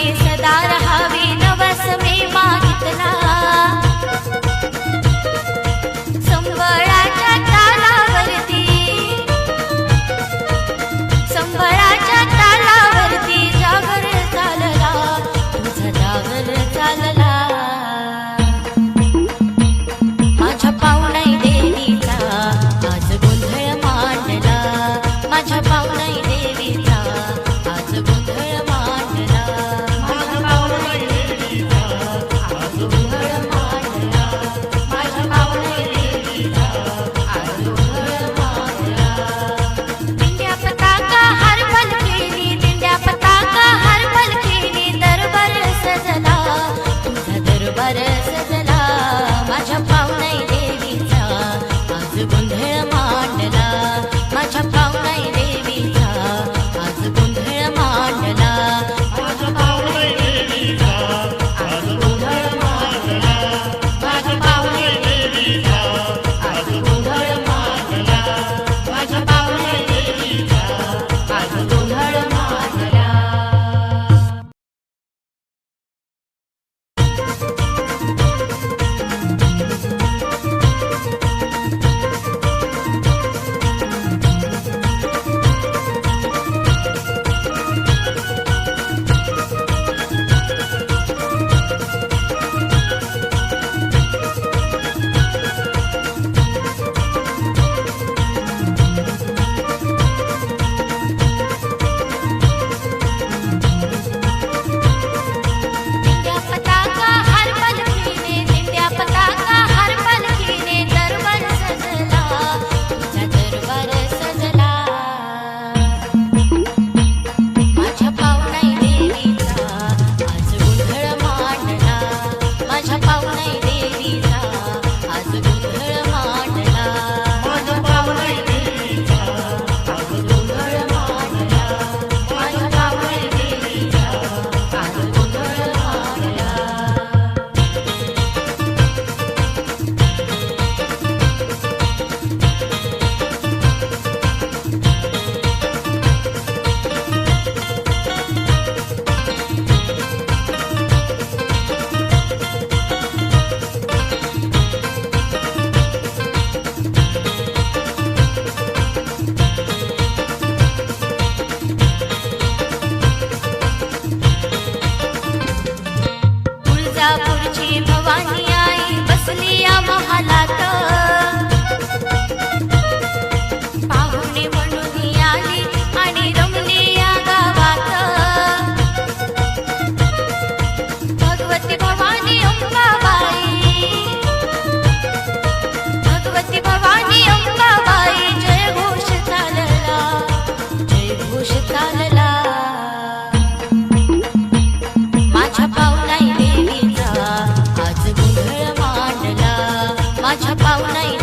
मी सदा राहावी नवस मी मागितला संबळाच्या तालावरती जागर चालला तुझा जागर चालला माझ्या पाहुणाई देवीचा आज गोंधळ मांडला माझ्या पाहुणाई देवीचा आज गोंधळ मांडला माझ्या पाहुणाई देवीचा आज गोंधळ मांडला माझ्या पाहुणाई देवीचा आज गोंधळ मांडला दिंड्या पताका हर पलकीनी दिंड्या पताका हर पलकीनी दरबार सजला तुझा दरबार सजला माझ्या पाहुणाई देवीचा आज गोंधळ मांडला माझ्या पाहुणाई देवीचा आज गोंधळ मांडला माझ्या पाहुणाई देवीचा आज गोंधळ मांडला माझ्या पाहुणाई देवीचा आज गोंधळ मांडला माझ्या पाहुणाई देवीचा आज गोंधळ मांडला दिंड्या पताका हर पलकीने दिंड्या पताका हर पलकीने दरबार सजला तुझा दरबार सजला माझ्या पाहुणाई देवीचा आज गोंधळ मांडला माझ्या पाहुणाई देवीचा आज गोंधळ मांडला माझ्या पाहुणाई देवीचा आज गोंधळ मांडला माझ्या पाहुणाई देवीचा आज गोंधळ मांडला तुळजापूरची भवानी आई बसली या महालात पाहुणे म्हणून आली आणि रमली या गावात भगवती भवानी अंबाबाई भगवती भवानी अंबाबाई जय घोष चालला जय घोष चालला माझ्या पाहुणाई देवीचा आज गोंधळ मांडला माझ्या पाहुणाई